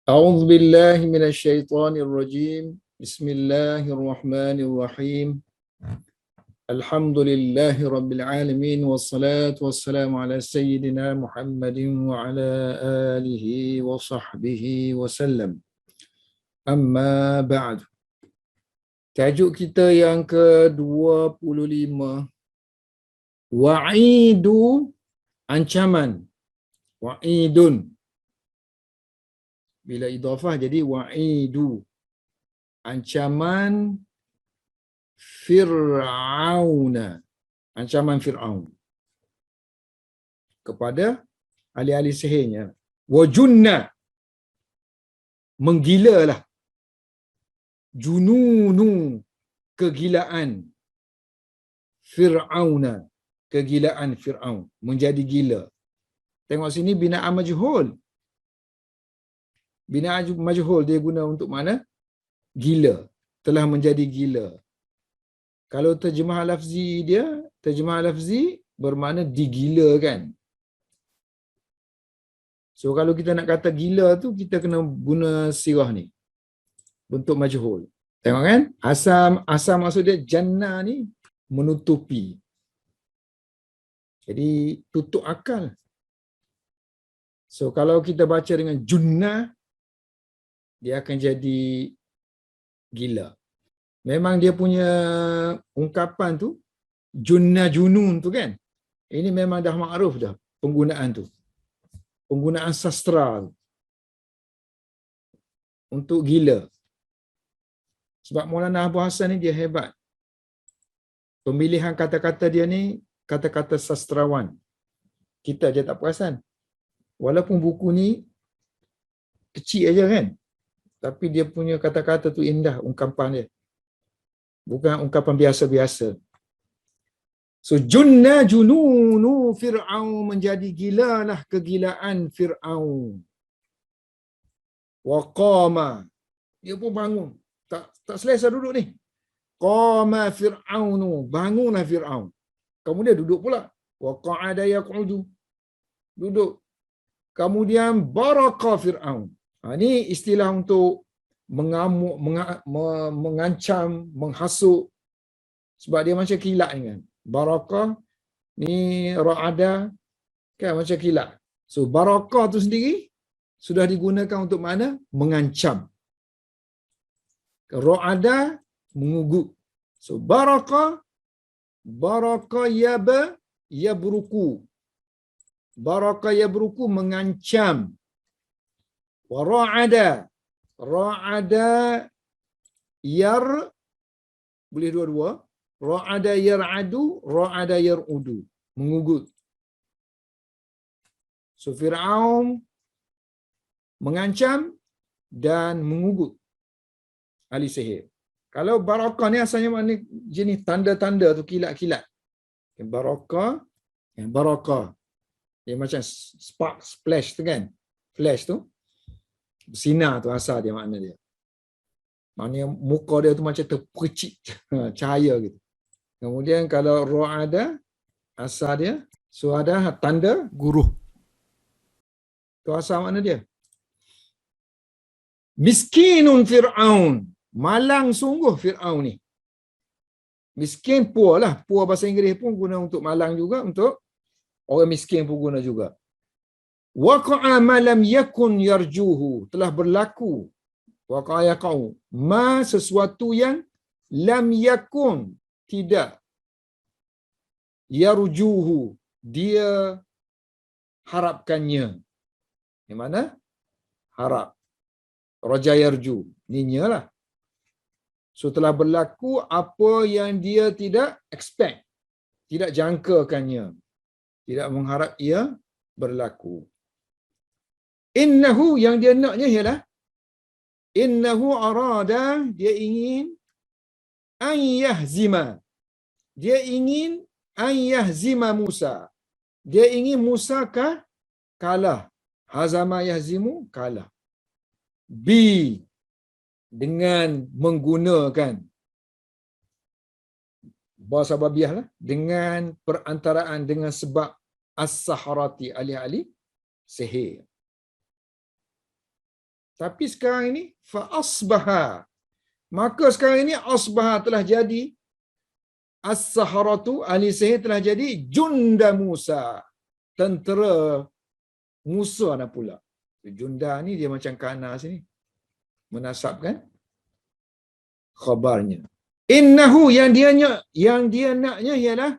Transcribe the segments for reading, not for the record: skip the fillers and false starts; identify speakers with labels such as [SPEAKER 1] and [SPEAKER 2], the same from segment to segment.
[SPEAKER 1] أعوذ بالله من الشيطان الرجيم بسم الله الرحمن الرحيم الحمد لله رب العالمين والصلاة والسلام على سيدنا محمد وعلى آله وصحبه وسلم أما بعد. Tajuk kita yang ke-25, Wa'idu, ancaman. Wa'idun, bila idhafah jadi wa'idu, ancaman Fir'auna, ancaman Fir'aun kepada ahli-ahli sihirnya. Wajunna, menggilalah. Jununu, kegilaan. Fir'auna, kegilaan Fir'aun, menjadi gila. Tengok sini binaan majhul. Binaan majhul dia guna untuk mana? Gila, telah menjadi gila. Kalau terjemah lafzi dia, terjemah lafzi bermakna digilakan. So kalau kita nak kata gila tu, kita kena guna sirah ni, bentuk majhul. Tengok kan? Asam maksud dia jannah ni menutupi. Jadi tutup akal. So kalau kita baca dengan junnah, dia akan jadi gila. Memang dia punya ungkapan tu, junnah junun tu kan, ini memang dah makruf dah penggunaan tu. Penggunaan sastra tu untuk gila. Sebab Maulana Abu Hassan ni dia hebat. Pemilihan kata-kata dia ni kata-kata sastrawan. Kita je tak perasan. Walaupun buku ni kecil aja kan, tapi dia punya kata-kata tu indah, ungkapan dia. Bukan ungkapan biasa-biasa. So junna jununu Fir'aun, menjadi gilalah kegilaan Fir'aun. Wa qama, dia pun bangun. Tak selesa duduk ni. Qama Fir'aunu, bangunlah Fir'aun. Kemudian duduk pula. Wa qa'ada yaq'udu, duduk. Kemudian baraka Fir'aun. Ini istilah untuk mengamuk, mengancam, menghasut. Sebab dia macam kilat ni kan. Barakah ni ra'ada kan, macam kilat. So barakah tu sendiri sudah digunakan untuk mana? Mengancam. Ra'ada, mengugut. So barakah yabruku. Barakah yabruku, mengancam. Wa ra'ada boleh dua-dua. Ra'ada yar'adu, ra'ada yar'udu, mengugut. So Fir'aun mengancam dan mengugut ahli sihir. Kalau barakah ni asalnya makna jenis tanda-tanda tu, kilat-kilat. Barakah, dia macam spark, splash tu kan. Flash tu, sinar tu asal dia, makna dia. Maknanya muka dia tu macam terpercik cahaya gitu. Kemudian kalau ra'ada, asal dia, so ada tanda guruh. Tu asal makna dia. Miskinun Fir'aun, malang sungguh Fir'aun ni. Miskin, poor lah. Poor bahasa Inggeris pun guna untuk malang juga, untuk orang miskin pun guna juga. Waqa'a ma lam yakun yarjuhu, telah berlaku. Waqa'a yaqa'u, ma sesuatu yang lam yakun, tidak, yarjuhu, dia harapkannya. Yang mana? Harap. Raja yarju, ninya lah. So telah berlaku apa yang dia tidak expect, tidak jangkakannya, tidak mengharap ia berlaku. Innahu, yang dia naknya ialah innahu arada, dia ingin an yahzima, dia ingin an yahzima Musa, dia ingin Musa kalah. Hazama yahzimu, kalah. Dengan menggunakan bahasa babiah lah, dengan perantaraan, dengan sebab as-saharati, ahli-ahli sihir. Tapi sekarang ini fa asbaha, maka sekarang ini asbaha telah jadi, as-saharatu ahli sihir telah jadi junda Musa, tentera Musa nak pula. Junda ni dia macam kana sini, menasabkan khabarnya. Innahu, yang dia naknya ialah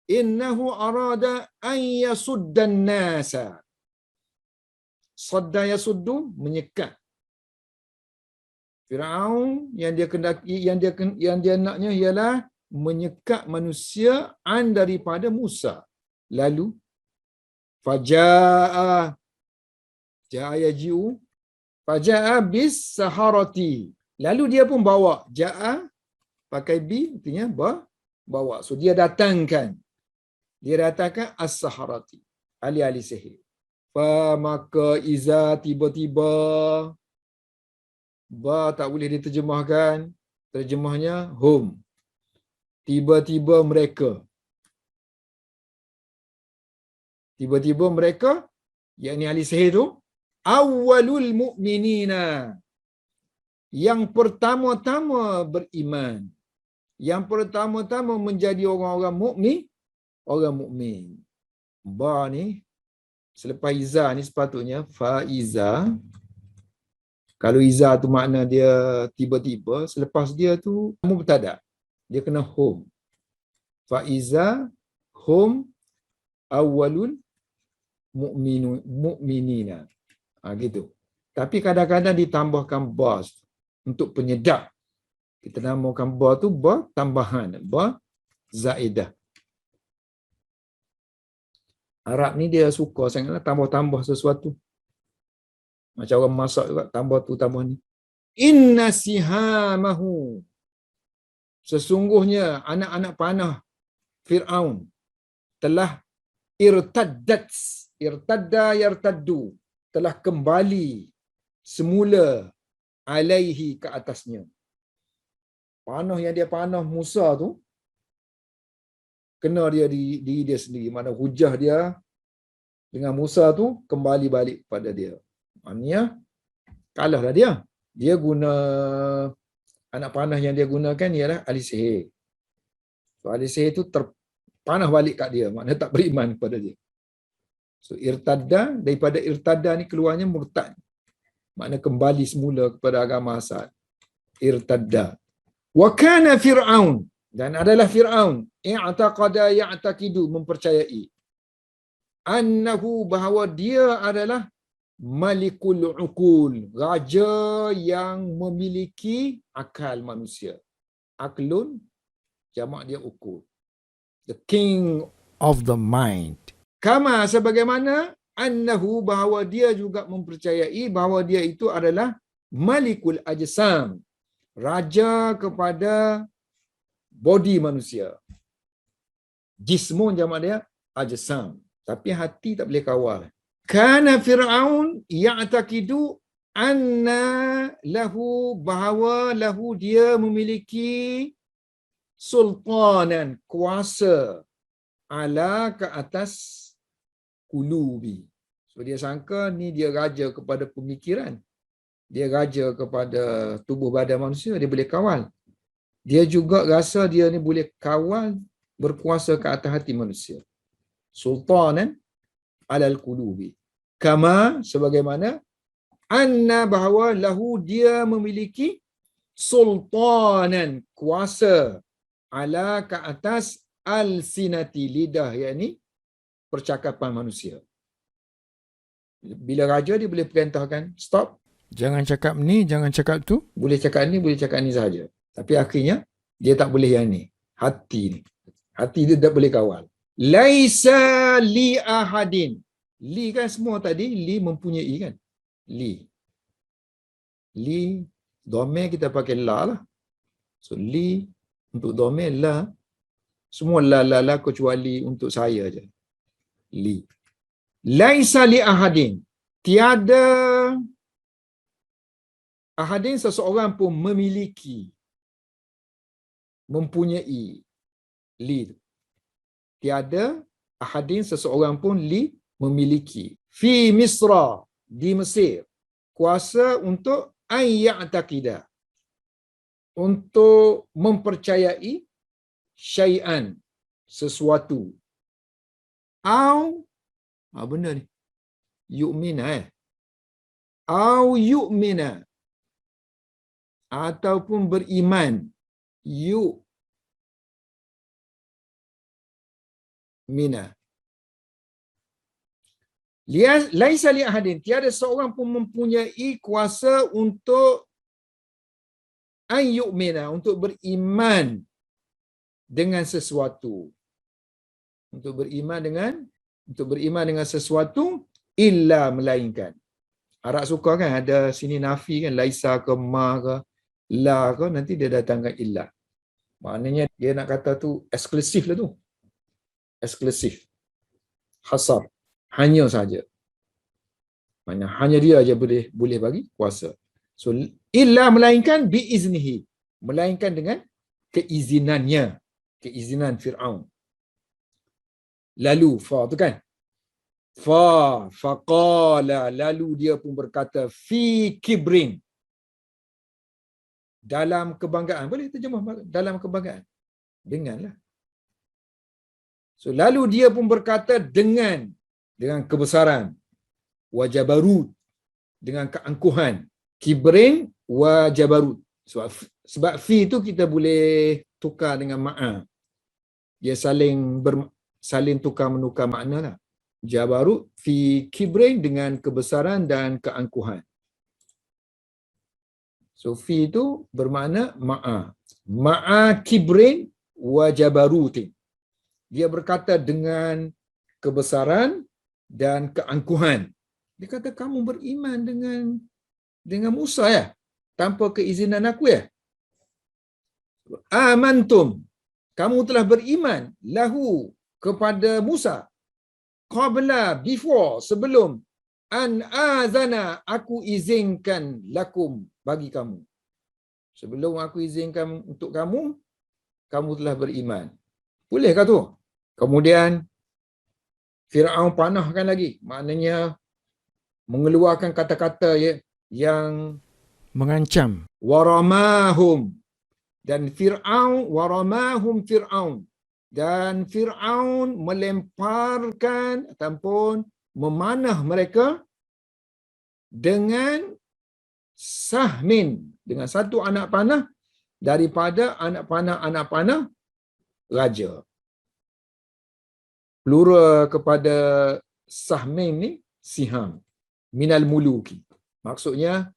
[SPEAKER 1] innahu arada an yasuddan nasa. Sadda yasuddu, menyekat. Firaun yang dia kendaki, yang dia naknya ialah menyekat manusia an daripada Musa. Lalu fajaa yaji'u fajaa bis saharati. Lalu dia pun bawa, jaa pakai bi artinya bawa. So dia datangkan as-saharati, ahli-ahli sihir. Fa maka iza, tiba-tiba, ba tak boleh diterjemahkan, terjemahnya hum, tiba-tiba mereka, yakni ahli sihir tu, awwalul mu'minina, yang pertama-tama beriman, yang pertama-tama menjadi orang-orang mukmin. Ba ni selepas iza ni sepatutnya faiza. Kalau iza tu makna dia tiba-tiba, selepas dia tu mubtada, dia kena hum. Faiza hum awwalul mu'minina. Gitu. Tapi kadang-kadang ditambahkan ba untuk penyedap. Kita namakan ba tu ba tambahan, ba zaidah. Arab ni dia suka sangatlah tambah-tambah sesuatu. Macam orang masak juga, tambah tu tambah ni. Inna sihamahu, sesungguhnya anak-anak panah Fir'aun telah irtadda yartaddu, telah kembali semula alaihi, ke atasnya. Panah yang dia panah Musa tu kena dia di dia sendiri. Mana hujah dia dengan Musa tu kembali balik pada dia. Maknanya kalahlah dia. Dia guna anak panah yang dia gunakan ialah ahli sihir. So ahli sihir tu terpanah balik kat dia, maknanya tak beriman kepada dia. So irtadda, daripada irtadda ni keluarnya murtad. Maknanya kembali semula kepada agama asal. Irtadda. Wa kana Fir'aun, dan adalah Fir'aun, i'taqada ya'taqidu, mempercayai, annahu, bahawa dia adalah malikul uqul, raja yang memiliki akal manusia. Aklun jamak dia uqul, the king of the mind. Kama, sebagaimana, annahu, bahawa dia juga mempercayai bahawa dia itu adalah malikul ajsam, raja kepada body manusia. Jismun jamak dia ajsam, tapi hati tak boleh kawal. Kana Fir'aun ya'taqidu anna lahu, bahawa lahu, dia memiliki sultanan, kuasa, ala, ke atas kulubi. So dia sangka ni dia raja kepada pemikiran, dia raja kepada tubuh badan manusia, dia boleh kawal. Dia juga rasa dia ni boleh kawal, berkuasa ke atas hati manusia. Sultanan alal qulubi. Kama, sebagaimana, anna, bahawa lahu, dia memiliki sultanan, kuasa, ala, ke atas al-sinati, lidah, yakni percakapan manusia. Bila raja, dia boleh perintahkan, stop, jangan cakap ni, jangan cakap tu. Boleh cakap ni, boleh cakap ni sahaja. Tapi akhirnya dia tak boleh yang ni. Hati ni, hati dia tak boleh kawal. Laisa li ahadin. Li kan semua tadi, li mempunyai kan. Li domain kita pakai la lah. So li untuk domain la. Semua la kecuali untuk saya je. Li. Laisa li ahadin. Tiada ahadin, seseorang pun memiliki, mempunyai, li. Tiada ahadin, seseorang pun li, memiliki. Fi Misra, di Mesir. kuasa untuk ayya'taqida, untuk mempercayai syai'an, sesuatu. Au, benda ni. Yu'mina Au yu'mina, ataupun beriman. Yu'mina. Laisa li ahadin, tiada seorang pun mempunyai kuasa untuk ayyu'mina, untuk beriman dengan sesuatu. Untuk beriman dengan sesuatu illa, melainkan. Arab suka kan ada sini nafi kan, laisa ke ma ke la ke, nanti dia datangkan illa. Maknanya dia nak kata tu eksklusif lah tu. Eksklusif. Hasar. Hanya saja. Maknanya hanya dia aja boleh bagi kuasa. So illa, melainkan biiznihi, melainkan dengan keizinannya, keizinan Firaun. Lalu fa tu kan, faqala, lalu dia pun berkata, fi kibrin, dalam kebanggaan. Boleh terjemah dalam kebanggaan, denganlah. So lalu dia pun berkata dengan kebesaran, wa jabarut, dengan keangkuhan. Kibrin wa jabarut, sebab fi tu kita boleh tukar dengan ma'a, dia saling tukar menukar makna lah. Jabarut fi kibrin, dengan kebesaran dan keangkuhan. So fi itu bermakna ma'a. Ma'a kibrin wa jabarutin. Dia berkata dengan kebesaran dan keangkuhan. Dia kata, kamu beriman dengan Musa ya, tanpa keizinan aku ya. Amantum, kamu telah beriman lahu, kepada Musa, qabla, before, sebelum, an azana, aku izinkan lakum, bagi kamu. Sebelum aku izinkan untuk kamu, kamu telah beriman. Bolehkah tu? Kemudian Firaun panahkan lagi, maknanya mengeluarkan kata-kata yang mengancam. Waramahum, dan Firaun, waramahum Firaun, dan Firaun melemparkan ataupun memanah mereka dengan sahmin, dengan satu anak panah daripada anak panah raja. Plural kepada sahmin ni siham, minal muluki. Maksudnya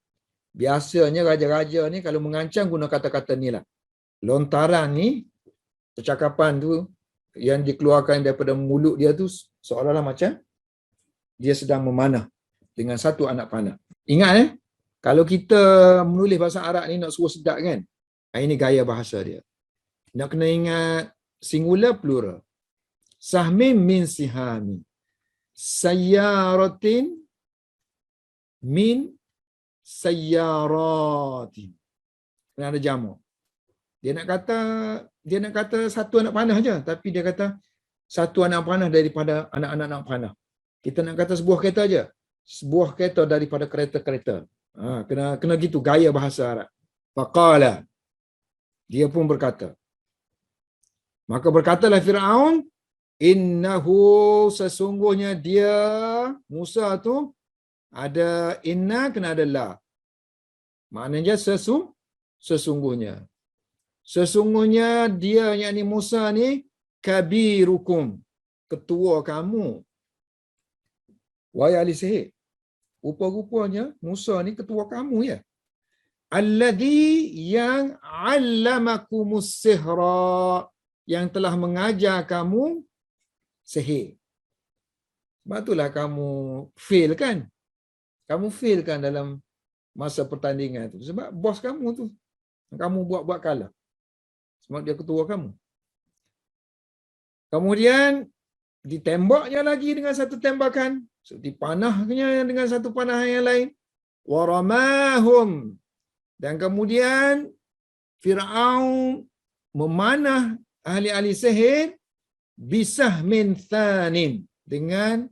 [SPEAKER 1] biasanya raja-raja ni kalau mengancam guna kata-kata ni lah. Lontaran ni, percakapan tu yang dikeluarkan daripada mulut dia tu seolah-olah macam dia sedang memanah dengan satu anak panah. Ingat kalau kita menulis bahasa Arab ni nak suruh sedap kan, ini gaya bahasa dia. Nak kena ingat singular plural. Sahmin min sihami, sayyaratin min sayyaratin. Kena ada jamu. Dia nak kata satu anak panah aja, tapi dia kata satu anak panah daripada anak-anak panah. Kita nak kata sebuah kereta aja, sebuah kereta daripada kereta-kereta. Kena gitu gaya bahasa Arab. Faqala, dia pun berkata. Maka berkatalah Firaun, innahu, sesungguhnya dia Musa tu ada inna, kena ada la. Maknanya sesungguhnya. Sesungguhnya dia, yakni Musa ni, kabirukum, ketua kamu. Wahai ahli sihir, rupa-rupanya Musa ni ketua kamu ya. Alladhi, yang 'allamakumus sihra, yang telah mengajar kamu sihir. Sebab itulah kamu fail kan? Kamu fail kan dalam masa pertandingan tu. Sebab bos kamu tu, kamu buat kalah. Sebab dia ketua kamu. Kemudian ditembaknya lagi dengan satu tembakan, seperti panahnya dengan satu panah yang lain. Waramahum, dan kemudian Firaun memanah ahli-ahli sihir bisahmin thanin, dengan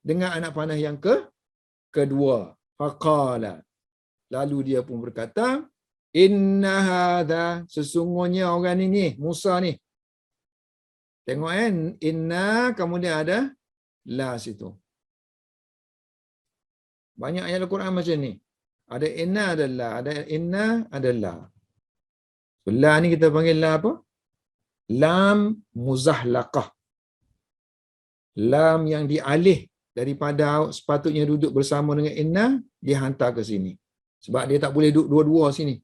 [SPEAKER 1] anak panah yang kedua. Faqala. Lalu dia pun berkata, inna hadha, sesungguhnya orang ini, Musa ni. Tengok inna kemudian ada la situ. Banyak ayat Al-Quran macam ni. Ada inna, ada la. Ada inna, ada la. So, la ni kita panggil la apa? Lam muzahlaqah. Lam yang dialih daripada sepatutnya duduk bersama dengan inna, dia hantar ke sini. Sebab dia tak boleh duduk dua-dua sini.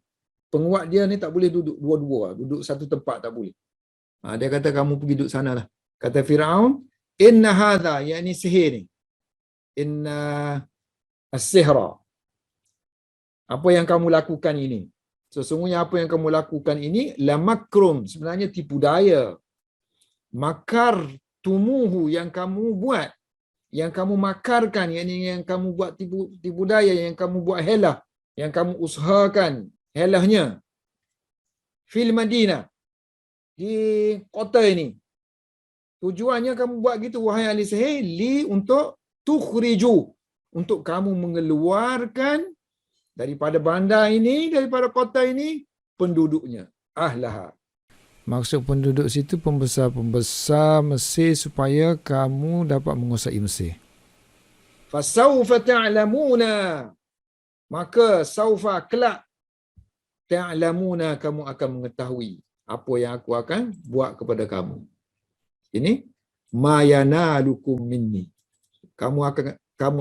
[SPEAKER 1] Penguat dia ni tak boleh duduk dua-dua. Duduk satu tempat tak boleh. Dia kata kamu pergi duduk sana lah. Kata Firaun, inna hadha, yang ni sihir ni. Inna as-sihra. Apa yang kamu lakukan ini? Sesungguhnya apa yang kamu lakukan ini lamakrum, sebenarnya tipu daya. Makar tumuhu, yang kamu buat, yang kamu makarkan, yang kamu buat tipu daya, yang kamu buat helah, yang kamu usahakan helahnya fil Madinah, di kota ini. Tujuannya kamu buat gitu wahai ahli sihir, li untuk tukhriju, untuk kamu mengeluarkan daripada bandar ini, daripada kota ini, penduduknya, ahlaha. Maksud penduduk situ pembesar-pembesar Mesir supaya kamu dapat menguasai Mesir. Fasawfa ta'lamuna, maka saufa, kelak, ta'lamuna, kamu akan mengetahui apa yang aku akan buat kepada kamu. Ini ma yanalukum minni. Kamu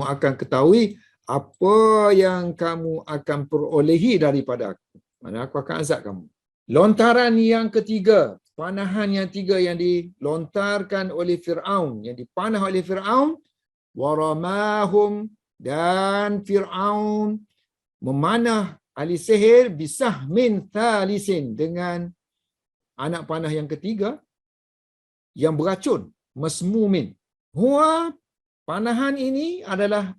[SPEAKER 1] akan ketahui apa yang kamu akan perolehi daripada aku. Mana aku akan azab kamu. Lontaran yang ketiga, panahan yang tiga yang dilontarkan oleh Fir'aun, yang dipanah oleh Fir'aun, waramahum, dan Fir'aun memanah ahli sihir bisahmin thalisin, dengan anak panah yang ketiga yang beracun, masmumin. Huwa, panahan ini adalah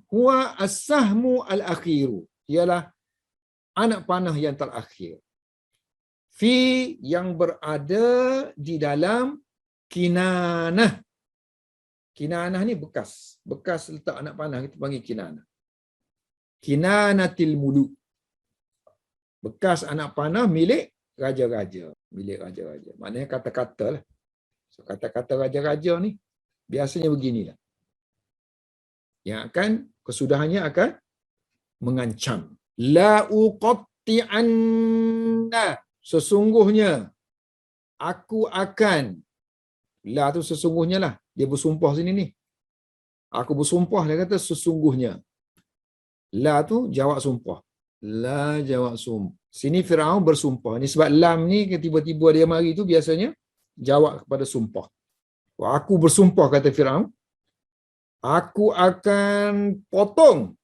[SPEAKER 1] huwa as-sahmu al-akhiru, ialah anak panah yang terakhir. Fi, yang berada di dalam kinanah. Kinanah ni bekas letak anak panah, kita panggil kinanah. Kinanatil muluk, bekas anak panah milik raja-raja, maknanya kata-kata lah. So, kata-kata raja-raja ni biasanya beginilah, yang akan kesudahannya akan mengancam. La uqatti'anna, sesungguhnya aku akan, la tu sesungguhnya lah, dia bersumpah sini ni. Aku bersumpah, dia kata sesungguhnya. La tu jawab sumpah. La jawab sumpah. Sini Firaun bersumpah. Ni sebab lam ni tiba-tiba dia mari tu biasanya jawab kepada sumpah. Aku bersumpah, kata Firaun, aku akan potong.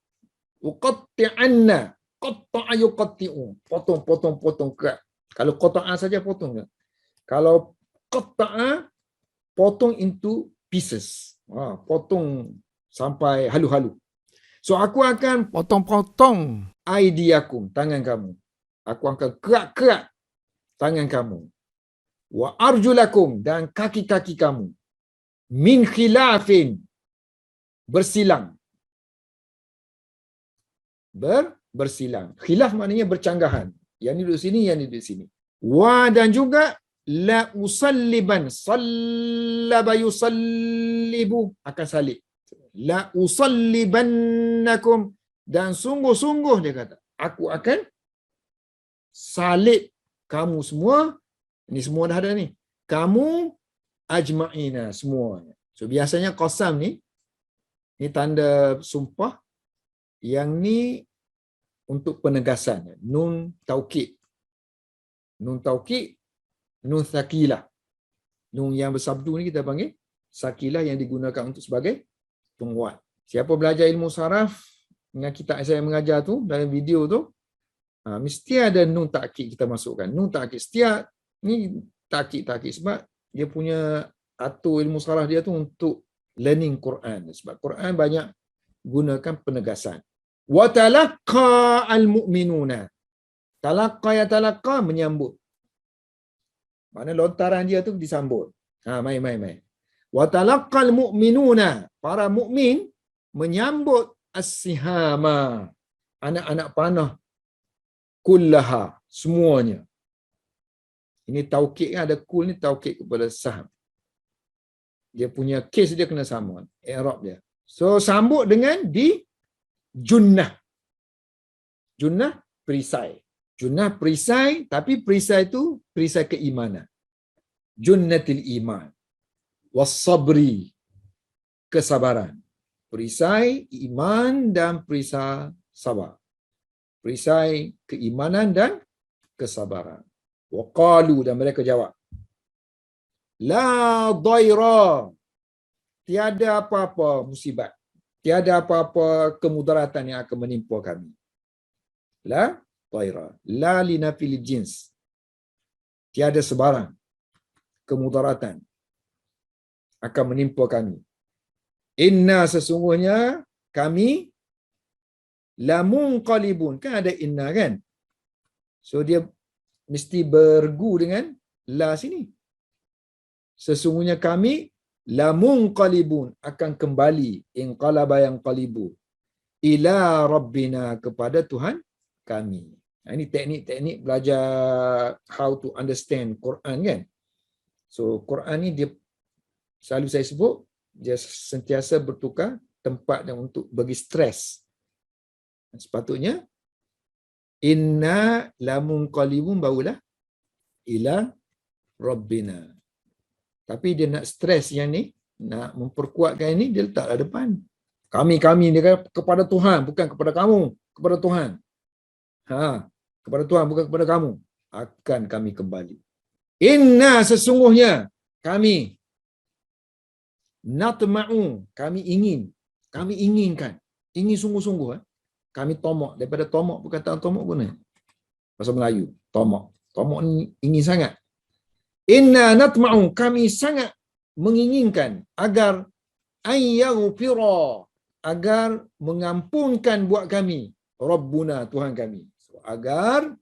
[SPEAKER 1] Uqatti'anna, qatta'a yuqatti'u, potong kerat. Kalau qata'a saja potong tak? Kalau qatta'a, potong into pieces. Potong sampai halu-halu. So aku akan potong-potong aidiakum, tangan kamu. Aku akan kerat-kerat tangan kamu. Wa arjulakum, dan kaki-kaki kamu. Min khilafin, bersilang. Bersilang. Khilaf maknanya bercanggahan. Yang ni duduk sini, yang ni duduk sini. Wa, dan juga la usalliban, sallaba yusallibu, akan salib. La usallibannakum, dan sungguh-sungguh dia kata, aku akan salib kamu semua. Ini semua dah ada ni. Kamu ajma'ina, semua. So biasanya qasam ni tanda sumpah. Yang ni untuk penegasan. Nun taukid. Nun taukid, nun sakilah. Nun yang bersabdu ni kita panggil sakilah, yang digunakan untuk sebagai penguat. Siapa belajar ilmu saraf dengan kitab saya mengajar tu, dalam video tu, mesti ada nun takkid kita masukkan. Nun takkid setiap ni takkid sebab dia punya atur ilmu saraf dia tu untuk learning Quran. Sebab Quran banyak gunakan penegasan. Wa talaqqa al-mu'minuna. Talaqqa ya talaqqa, menyambut. Mana lontaran dia tu disambut. Mai. Wa talaqqa al-mu'minuna, para mukmin menyambut as-sihama, anak-anak panah kullaha, semuanya. Ini taukid kan, ada kul ni taukid kepada saham. Dia punya kes dia kena sama, i'rab dia. So sambut dengan di junnah. Junnah perisai. Junnah perisai, tapi perisai itu perisai keimanan. Junnatil iman. Was-sabri, kesabaran. Perisai iman dan perisai sabar. Perisai keimanan dan kesabaran. Waqalu, dan mereka jawab, la dhaira, tiada apa-apa musibat, tiada apa-apa kemudaratan yang akan menimpa kami. La dhaira, la linafil jins, tiada sebarang kemudaratan akan menimpa kami. Inna, sesungguhnya kami, lamunqalibun, kan ada inna kan, so dia mesti bergu dengan la sini. Sesungguhnya kami lamunqalibun, akan kembali, inqalaba yanqalibu, ila rabbina, kepada Tuhan kami. Ini teknik-teknik belajar how to understand Quran kan. So Quran ni dia selalu saya sebut, dia sentiasa bertukar tempat dan untuk bagi stres. Sepatutnya inna lamunqalibun barulah ila rabbina. Tapi dia nak stres yang ni, nak memperkuatkan ini, dia letaklah depan. Kami dia kata kepada Tuhan, bukan kepada kamu, kepada Tuhan. Kepada Tuhan, bukan kepada kamu. Akan kami kembali. Inna, sesungguhnya kami, natma'u, kami ingin, kami inginkan, ingin sungguh-sungguh. Kami tomak, daripada tomak, perkataan tomak pun ni. Bahasa Melayu, tomak. Tomak ni ingin sangat. Inna natma'u, kami sangat menginginkan agar ayyaghfira, agar mengampunkan buat kami, Rabbuna, Tuhan kami. So, agar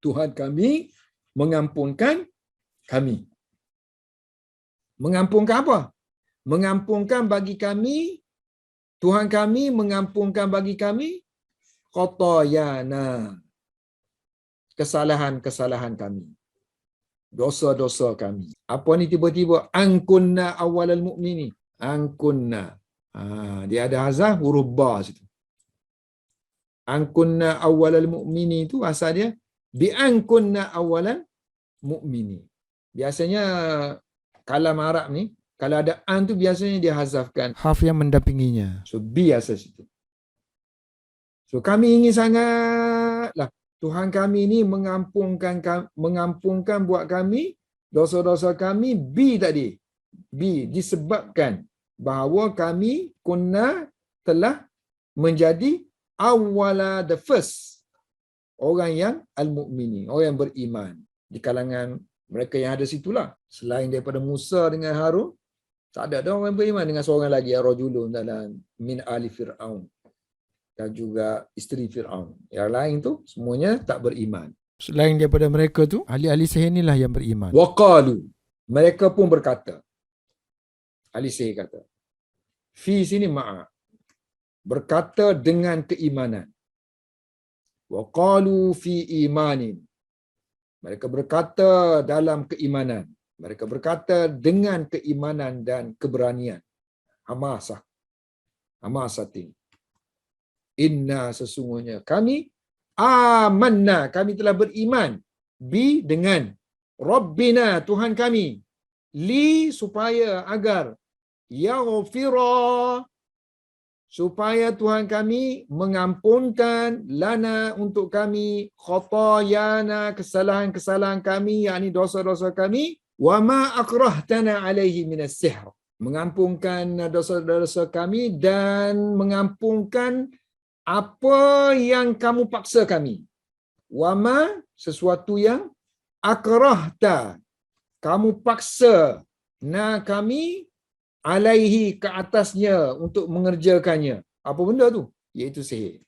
[SPEAKER 1] Tuhan kami mengampunkan kami. Mengampunkan apa? Mengampunkan bagi kami, Tuhan kami mengampunkan bagi kami khatayana, kesalahan-kesalahan kami, dosa-dosa kami. Apa ni tiba-tiba angkunna awalal mu'mini, angkunna. Dia ada hazaf huruf ba situ. Angkunna awalal mu'mini itu asal dia bi angkunna awalal mu'mini. Biasanya kalam Arab ni kalau ada an tu biasanya dia hazafkan harf yang mendampinginya. So bi asal situ. So kami ingin sangatlah Tuhan kami ni mengampunkan buat kami dosa-dosa kami, bi tadi. Bi disebabkan bahawa kami kunna telah menjadi awwala, the first orang yang al-mu'mini, orang yang beriman di kalangan mereka yang ada situlah. Selain daripada Musa dengan Harun, tak ada orang yang beriman dengan seorang lagi, rajulun dalam min ali Fir'aun, dan juga isteri Fir'aun. Yang lain tu semuanya tak beriman. Selain daripada mereka tu, ahli-ahli sihir inilah yang beriman. Waqalu, mereka pun berkata, ahli sihir kata, fi sini ma'a, berkata dengan keimanan. Waqalu fi imanin, mereka berkata dalam keimanan. Mereka berkata dengan keimanan dan keberanian. Hamasah. Hamasatin. Inna, sesungguhnya kami, amanna, kami telah beriman, bi dengan, Rabbina, Tuhan kami, li, supaya, agar, yaghfira, supaya Tuhan kami mengampunkan lana, untuk kami, khatayana, kesalahan-kesalahan kami, yakni dosa-dosa kami, wa ma akrahtana alaihi minas sihr, mengampunkan dosa-dosa kami dan mengampunkan apa yang kamu paksa kami. Wama, sesuatu yang akrahta, kamu paksa na kami alaihi, ke atasnya, untuk mengerjakannya. Apa benda tu? Iaitu sihir.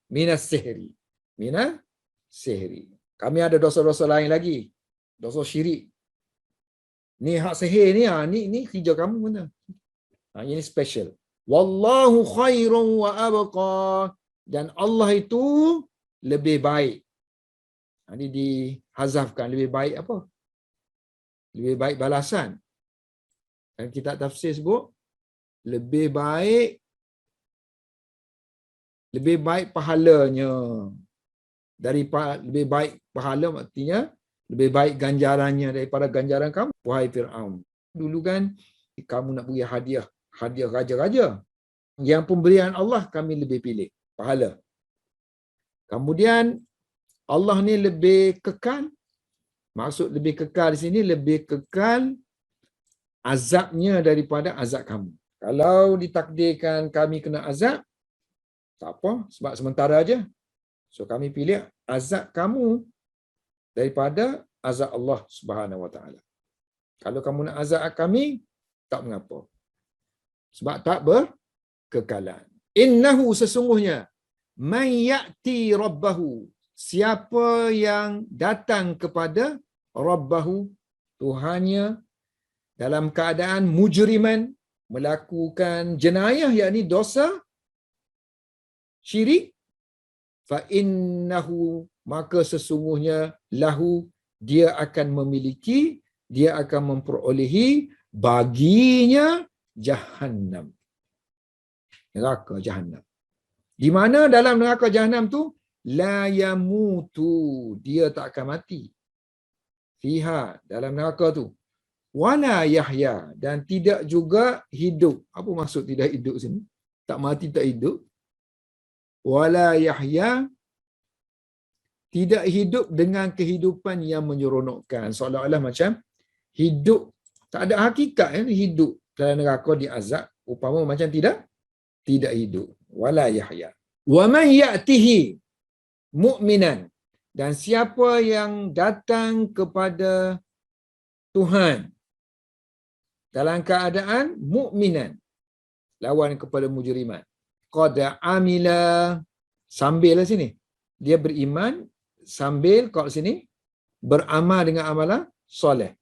[SPEAKER 1] Minas sihri. Minas sihri. Kami ada dosa-dosa lain lagi. Dosa syirik. Ni hak sihir ni, ni kerja kamu mana? Ini special. Wallahu khairun wa abqa. Dan Allah itu lebih baik. Ini dihazafkan, lebih baik apa? Lebih baik balasan. Dan kita tafsir sebut lebih baik pahalanya. Lebih baik pahala artinya lebih baik ganjarannya daripada ganjaran kamu, wahai Fir'aun. Dulu kan kamu nak beri hadiah raja-raja. Yang pemberian Allah kami lebih pilih pahala. Kemudian Allah ni lebih kekal. Maksud lebih kekal di sini, lebih kekal azabnya daripada azab kamu. Kalau ditakdirkan kami kena azab, tak apa, sebab sementara aja. So kami pilih azab kamu daripada azab Allah Subhanahu Wa Taala. Kalau kamu nak azab kami, tak mengapa. Sebab tak berkekalan. Innahu sesungguhnya man ya'ti rabbahu, siapa yang datang kepada rabbahu, Tuhannya, dalam keadaan mujriman, melakukan jenayah, yakni dosa syirik, fa innahu, maka sesungguhnya lahu, dia akan memiliki, dia akan memperolehi baginya Jahannam, neraka Jahannam. Di mana dalam neraka Jahannam tu la yamutu, dia tak akan mati. Fiha, dalam neraka tu. Wala yahya, dan tidak juga hidup. Apa maksud tidak hidup sini? Tak mati, tak hidup. Wala yahya, tidak hidup dengan kehidupan yang menyeronokkan. Seolah-olah macam hidup, tak ada hakikat hidup dalam neraka diazab. Upama macam tidak hidup. Wala yahya. Wa man ya'tihi mu'minan, dan siapa yang datang kepada Tuhan dalam keadaan mukminan, lawan kepada mujriman. Qad amila, sambil lah sini. Dia beriman sambil kat sini beramal dengan amalan soleh.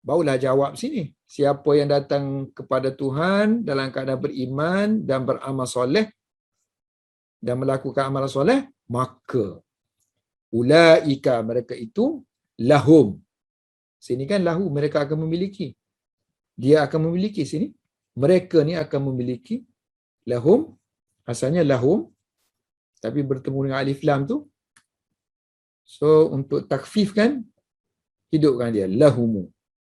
[SPEAKER 1] Barulah jawab sini. Siapa yang datang kepada Tuhan dalam keadaan beriman dan beramal soleh dan melakukan amalan soleh, maka ulaika, mereka itu, lahum. Sini kan lahu, mereka akan memiliki. Dia akan memiliki sini. Mereka ni akan memiliki. Lahum, asalnya lahum, tapi bertemu dengan alif lam tu. So, untuk takfif kan, hidupkan dia. Lahumu.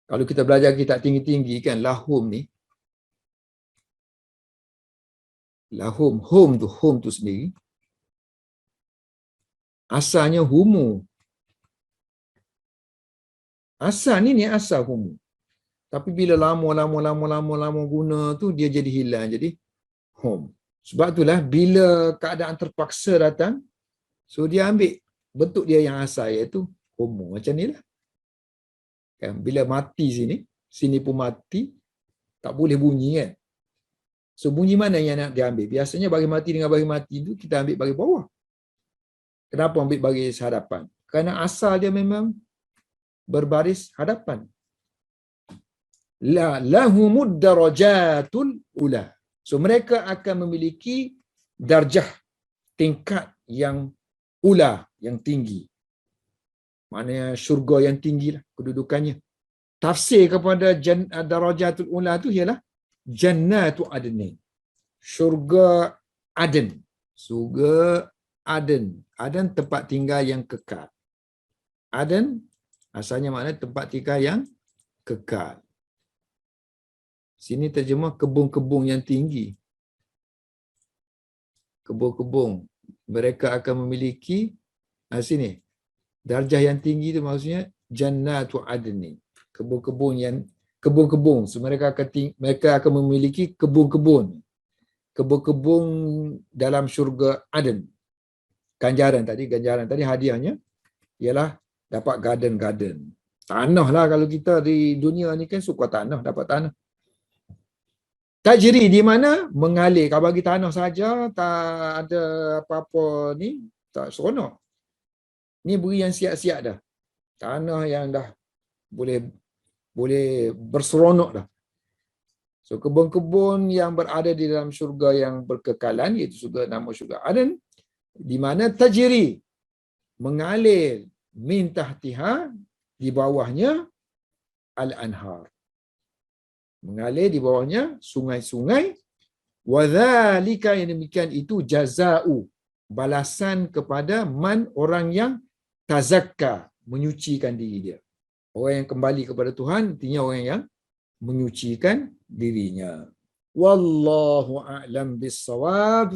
[SPEAKER 1] Kalau kita belajar kitab tinggi-tinggi kan, lahum ni. Lahum, hum tu sendiri. Asalnya humu. Asal ni asal humu. Tapi bila lama guna tu, dia jadi hilang. Jadi hum. Sebab itulah bila keadaan terpaksa datang, so dia ambil bentuk dia yang asal, iaitu humu. Macam ni lah. Kan? Bila mati sini pun mati, tak boleh bunyi kan. So bunyi mana yang nak diambil? Biasanya bagi mati dengan bagi mati tu, kita ambil bagi bawah. Kenapa ambil bagi hadapan? Kerana asal dia memang berbaris hadapan. La lahumud darajatul ula. So mereka akan memiliki darjah, tingkat yang ula, yang tinggi. Maknanya syurga yang tinggilah kedudukannya. Tafsir kepada darajatul ula tu ialah jannatu adnin. Syurga Aden. Syurga Aden. Aden tempat tinggal yang kekal. Aden asalnya maknanya tempat tinggal yang kekal. Sini terjemah kebun-kebun yang tinggi. Kebun-kebun. Mereka akan memiliki, sini, darjah yang tinggi itu maksudnya jannatu adni. Kebun-kebun. So, mereka akan memiliki kebun-kebun. Kebun-kebun dalam syurga Aden. Ganjaran tadi hadiahnya ialah dapat garden. Tanah lah, kalau kita di dunia ni kan suka tanah, dapat tanah. Tajri di mana? Mengalir. Kalau bagi tanah saja, tak ada apa-apa ni, tak seronok. Ni beri yang siap-siap dah. Tanah yang dah boleh berseronok dah. So kebun-kebun yang berada di dalam syurga yang berkekalan, iaitu syurga, nama syurga Aden, di mana tajri, mengalir, min tahtiha, di bawahnya al-anhar, mengalir di bawahnya sungai-sungai. Wadzalika, yang demikian itu jazau, balasan kepada man, orang yang tazakka, menyucikan diri dia. Orang yang kembali kepada Tuhan, artinya orang yang menyucikan dirinya. Wallahu a'lam bissawab.